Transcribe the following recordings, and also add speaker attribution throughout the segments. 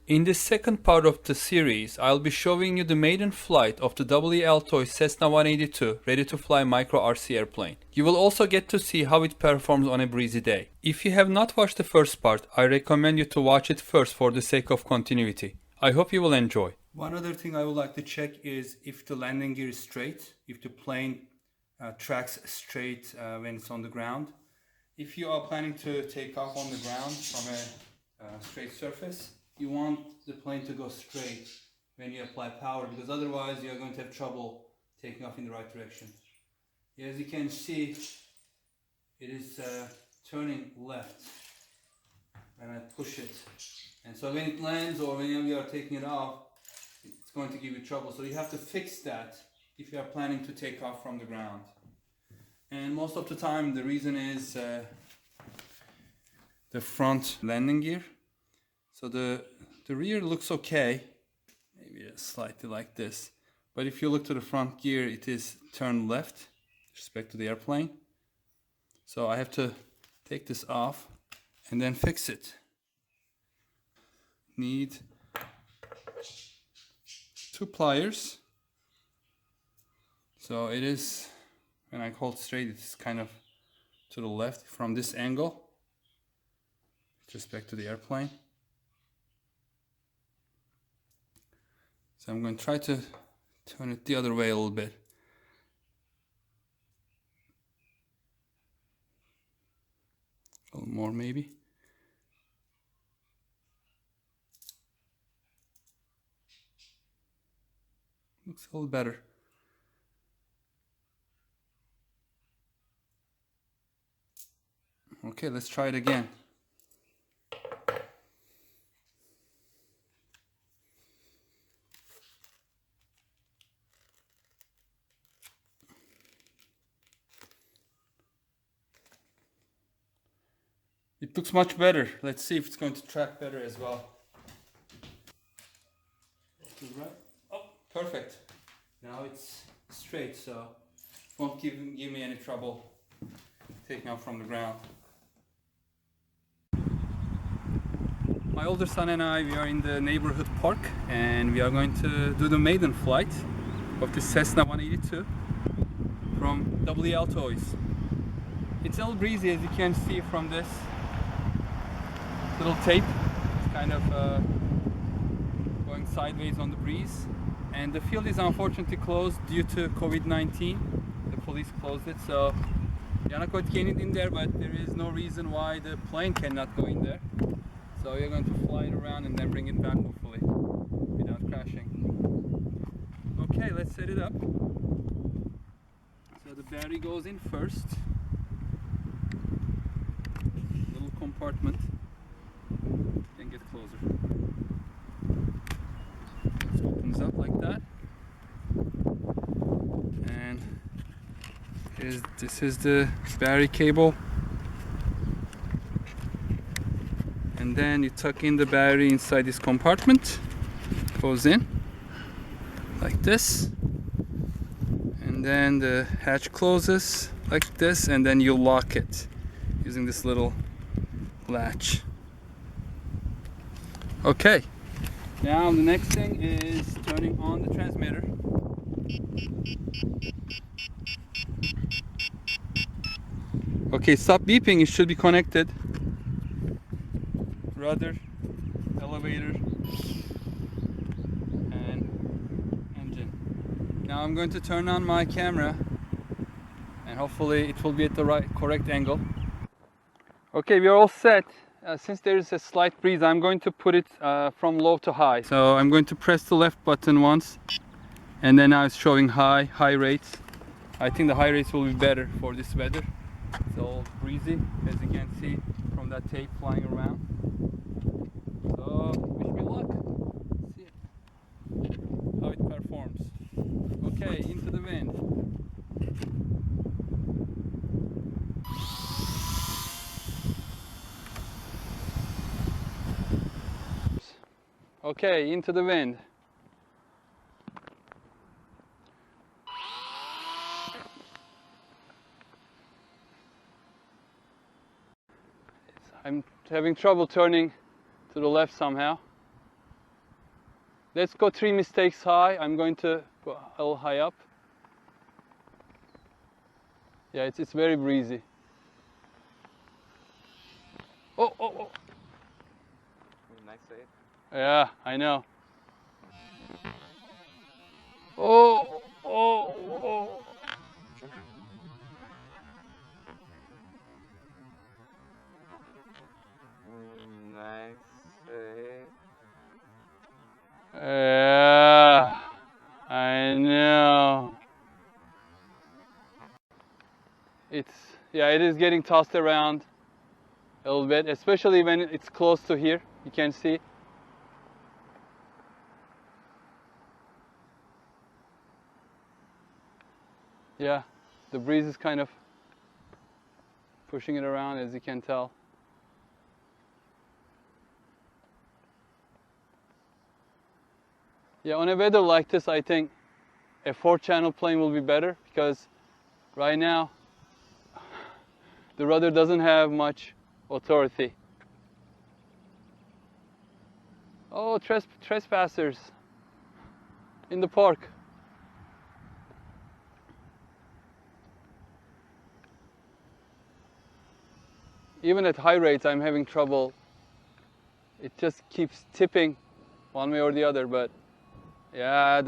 Speaker 1: In this second part of the series, I'll be showing you the maiden flight of the WLtoys Cessna 182 ready-to-fly micro RC airplane. You will also get to see how it performs on a breezy day. If you have not watched the first part, I recommend you to watch it first for the sake of continuity. I hope you will enjoy. One other thing I would like to check is if the landing gear is straight, if the plane tracks straight when it's on the ground. If you are planning to take off on the ground from a straight surface, you want the plane to go straight when you apply power, because otherwise you're going to have trouble taking off in the right direction. As you can see, it is turning left when I push it, and so when it lands or when you are taking it off, it's going to give you trouble. So you have to fix that if you are planning to take off from the ground. And most of the time the reason is the front landing gear. So the rear looks okay, maybe slightly like this, but if you look to the front gear, it is turned left with respect to the airplane. So I have to take this off and then fix it. Need 2 pliers. So it is, when I hold straight, it's kind of to the left from this angle with respect to the airplane. So I'm going to try to turn it the other way a little bit. A little more maybe. Looks a little better. Okay, let's try it again. It looks much better. Let's see if it's going to track better as well. Right. Oh, perfect. Now it's straight, so it won't give me any trouble taking off from the ground. My older son and I, we are in the neighborhood park, and we are going to do the maiden flight of the Cessna 182 from WLtoys. It's a little breezy, as you can see from this little tape. It's kind of going sideways on the breeze, and the field is unfortunately closed due to COVID-19. The police closed it, so you're not going to get it in there, but there is no reason why the plane cannot go in there. So you're going to fly it around and then bring it back, hopefully, without crashing. Okay, let's set it up. So the battery goes in first. Little compartment. Then get closer. It opens up like that. And this is the battery cable. And then you tuck in the battery inside this compartment. Goes in like this, and then the hatch closes like this, and then you lock it using this little latch. Okay, now the next thing is turning on the transmitter. Okay, stop beeping, it should be connected. Rudder, elevator, and engine. Now I'm going to turn on my camera, and hopefully it will be at the correct angle. Okay, we are all set. Since there is a slight breeze, I'm going to put it from low to high. So I'm going to press the left button once, and then now it's showing high rates. I think the high rates will be better for this weather. It's all breezy, as you can see from that tape flying around. So wish me luck. Let's see how it performs. Okay, into the wind. Okay, into the wind. I'm having trouble turning to the left somehow. Let's go 3 mistakes high. I'm going to go a little high up. Yeah, it's very breezy. Oh, oh, oh.
Speaker 2: Nice save.
Speaker 1: Yeah, I know. Oh, oh, oh.
Speaker 2: Nice save.
Speaker 1: Yeah, I know. It is getting tossed around a little bit, especially when it's close to here. You can see. Yeah, the breeze is kind of pushing it around, as you can tell. Yeah, on a weather like this, I think a 4-channel plane will be better, because right now the rudder doesn't have much authority. Oh, trespassers in the park. Even at high rates, I'm having trouble. It just keeps tipping one way or the other. But yeah,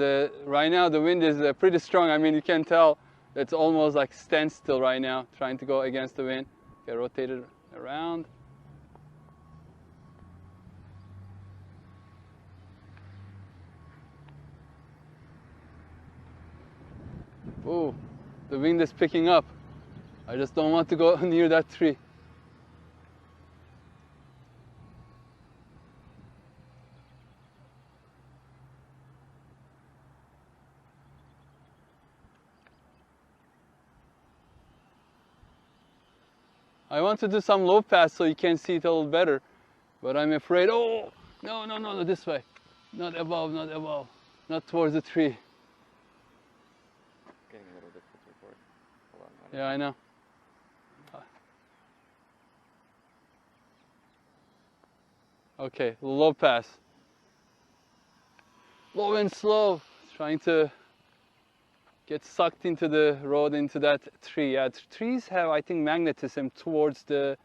Speaker 1: right now the wind is pretty strong. I mean, you can tell it's almost like standstill right now, trying to go against the wind. Get rotated around. Ooh, the wind is picking up. I just don't want to go near that tree. I want to do some low pass so you can see it a little better, but I'm afraid. Oh, no, no, no, this way. Not above, not above. Not towards the tree.
Speaker 2: Getting a little difficult to record. Hold on.
Speaker 1: Yeah, I know. Okay, low pass. Low and slow. Trying to get sucked into the road, into that tree. Yeah, trees have, I think, magnetism towards the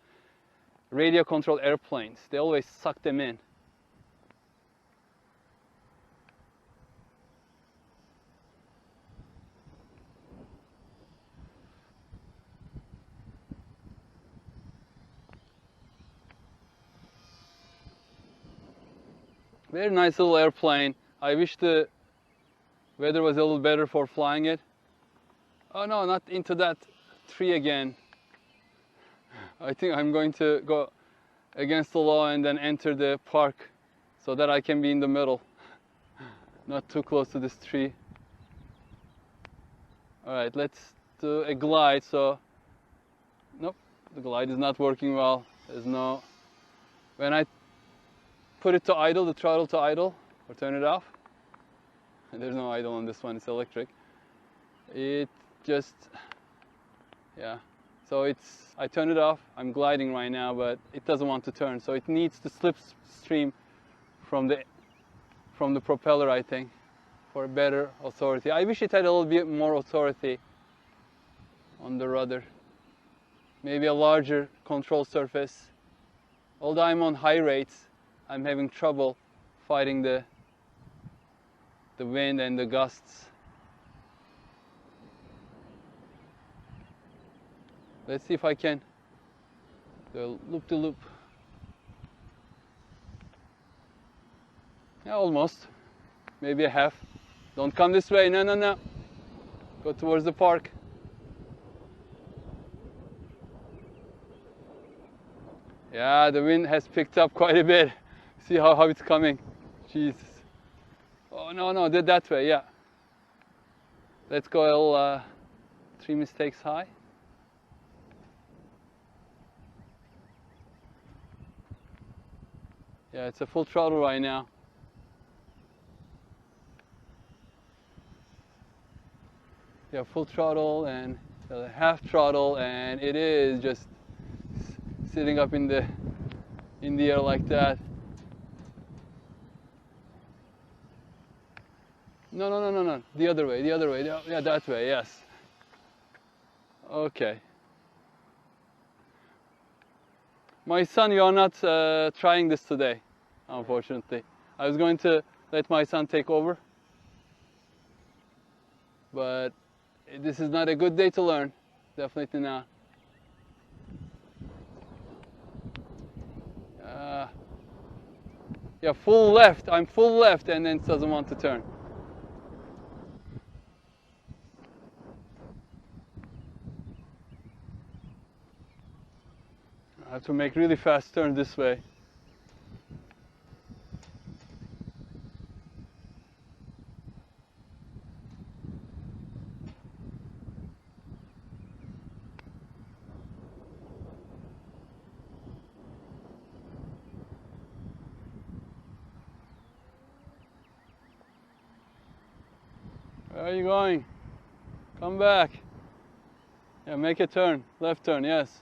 Speaker 1: radio controlled airplanes. They always suck them in. Very nice little airplane. I wish the weather was a little better for flying it. Oh no, not into that tree again. I think I'm going to go against the law and then enter the park so that I can be in the middle. Not too close to this tree. Alright, let's do a glide. So, nope, the glide is not working well. There's no, when I put it to idle, the throttle to idle, or turn it off, and there's no idle on this one, it's electric. It just, yeah. So I turn it off, I'm gliding right now, but it doesn't want to turn. So it needs the slipstream from the propeller, I think, for better authority. I wish it had a little bit more authority on the rudder. Maybe a larger control surface. Although I'm on high rates, I'm having trouble fighting the wind and the gusts. Let's see if I can do loop-to-loop. Yeah, almost. Maybe a half. Don't come this way. No, no, no. Go towards the park. Yeah, the wind has picked up quite a bit. See how it's coming. Jesus. Oh, no, no, that way, yeah. Let's go a little, 3 mistakes high. Yeah, it's a full throttle right now. Yeah, full throttle and half throttle, and it is just sitting up in the air like that. No. The other way. Yeah, that way. Yes. Okay. My son, you are not trying this today, unfortunately. I was going to let my son take over, but this is not a good day to learn. Definitely not. Yeah, full left. I'm full left, and then it doesn't want to turn. I have to make really fast turn this way. Where are you going? Come back. Yeah, make a turn. Left turn, yes.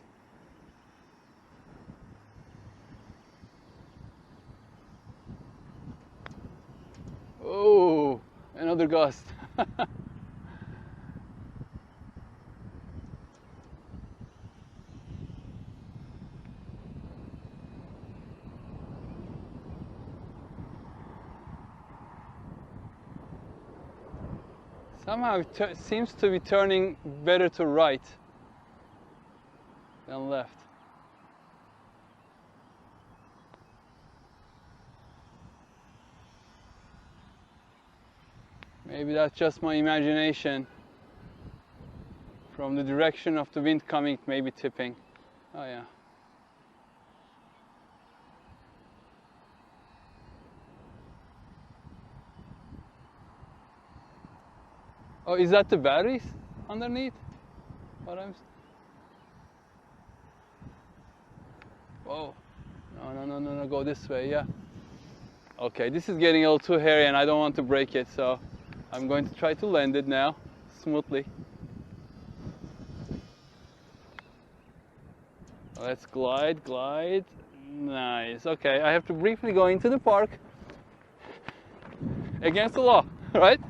Speaker 1: Oh, another gust. Somehow it seems to be turning better to right than left. Maybe that's just my imagination. From the direction of the wind coming, maybe tipping. Oh yeah. Oh, is that the batteries underneath? What I'm... Whoa. No, go this way, yeah. Okay, this is getting a little too hairy and I don't want to break it, so I'm going to try to land it now, smoothly. Let's glide. Nice. Okay, I have to briefly go into the park. Against the law, right?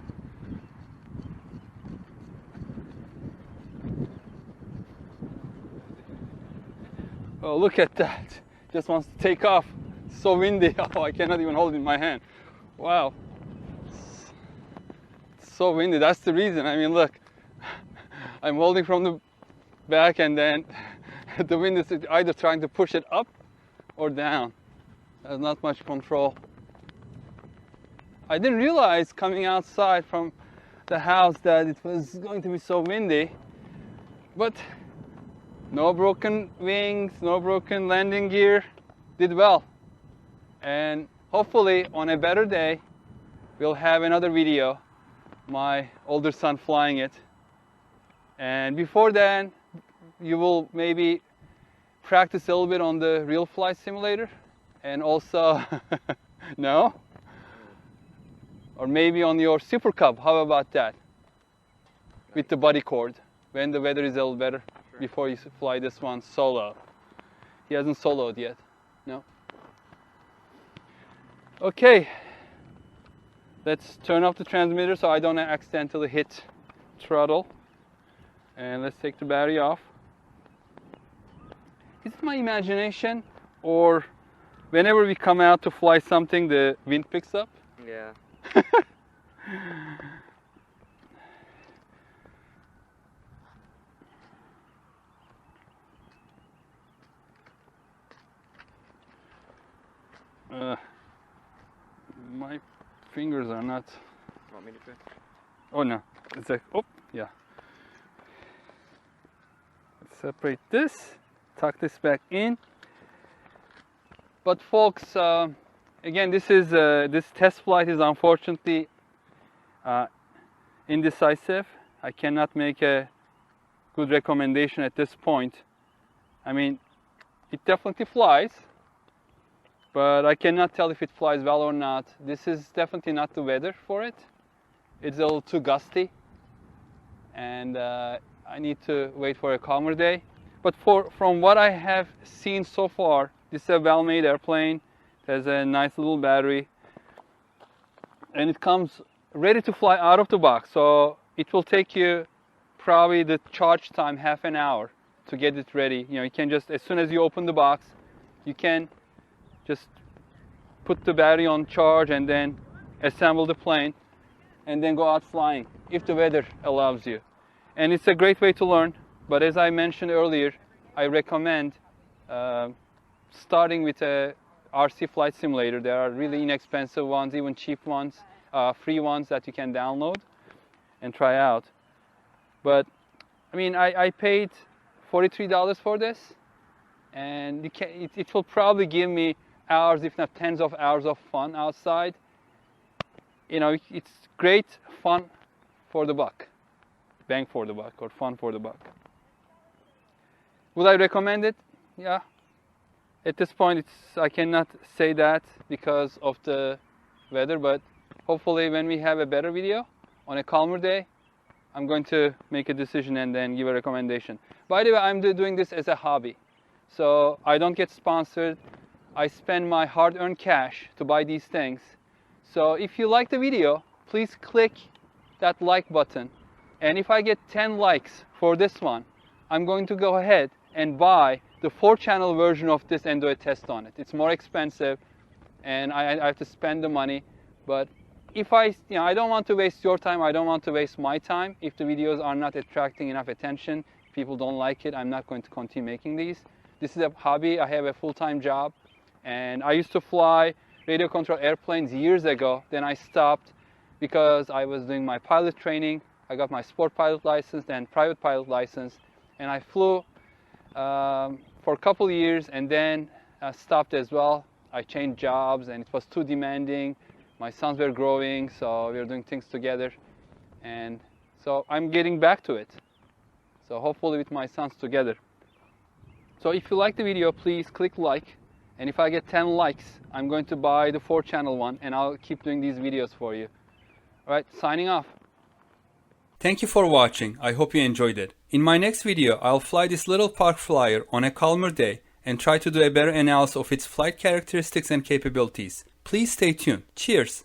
Speaker 1: Oh, look at that. Just wants to take off. It's so windy. Oh, I cannot even hold it in my hand. Wow. It's so windy. That's the reason. I mean, look. I'm holding from the back and then the wind is either trying to push it up or down. There's not much control. I didn't realize coming outside from the house that it was going to be so windy. But no broken wings, no broken landing gear, did well. And hopefully on a better day, we'll have another video, my older son flying it. And before then, you will maybe practice a little bit on the real flight simulator. And also, no? Or maybe on your Super Cub, how about that? With the body cord, when the weather is a little better. Sure. Before you fly this one solo. He hasn't soloed yet, no? Okay, let's turn off the transmitter so I don't accidentally hit throttle. And let's take the battery off. Is it my imagination, or whenever we come out to fly something, the wind picks up?
Speaker 2: Yeah.
Speaker 1: My fingers are not...
Speaker 2: Want me to try?
Speaker 1: Oh no, it's like, oh, yeah. Let's separate this, tuck this back in. But folks, again, this test flight is unfortunately indecisive. I cannot make a good recommendation at this point. I mean, it definitely flies, but I cannot tell if it flies well or not. This is definitely not the weather for it. It's a little too gusty, and I need to wait for a calmer day. But from what I have seen so far, this is a well-made airplane. It has a nice little battery, and it comes ready to fly out of the box. So it will take you probably the charge time half an hour to get it ready. You know, you can just, as soon as you open the box, you can just put the battery on charge and then assemble the plane and then go out flying if the weather allows you. And it's a great way to learn, but as I mentioned earlier, I recommend starting with a RC flight simulator. There are really inexpensive ones, even cheap ones, free ones that you can download and try out. But I mean, I paid $43 for this, and it will probably give me hours, if not tens of hours of fun outside. You know, it's great fun for the buck, bang for the buck, or fun for the buck. Would I recommend it? Yeah. At this point, I cannot say that because of the weather, but hopefully when we have a better video on a calmer day, I'm going to make a decision and then give a recommendation. By the way, I'm doing this as a hobby, so I don't get sponsored. I spend my hard-earned cash to buy these things. So if you like the video, please click that like button. And if I get 10 likes for this one, I'm going to go ahead and buy the 4-channel version of this and do a test on it. It's more expensive, and I have to spend the money. But if I don't want to waste your time, I don't want to waste my time. If the videos are not attracting enough attention, people don't like it, I'm not going to continue making these. This is a hobby. I have a full-time job, and I used to fly radio control airplanes years ago. Then I stopped because I was doing my pilot training. I got my sport pilot license and private pilot license, and I flew for a couple of years and then stopped as well. I changed jobs and it was too demanding. My sons were growing, so we were doing things together, and so I'm getting back to it. So hopefully with my sons together. So if you like the video, please click like, and if I get 10 likes, I'm going to buy the 4-channel one, and I'll keep doing these videos for you. All right, signing off. Thank you for watching. I hope you enjoyed it. In my next video, I'll fly this little park flyer on a calmer day and try to do a better analysis of its flight characteristics and capabilities. Please stay tuned. Cheers!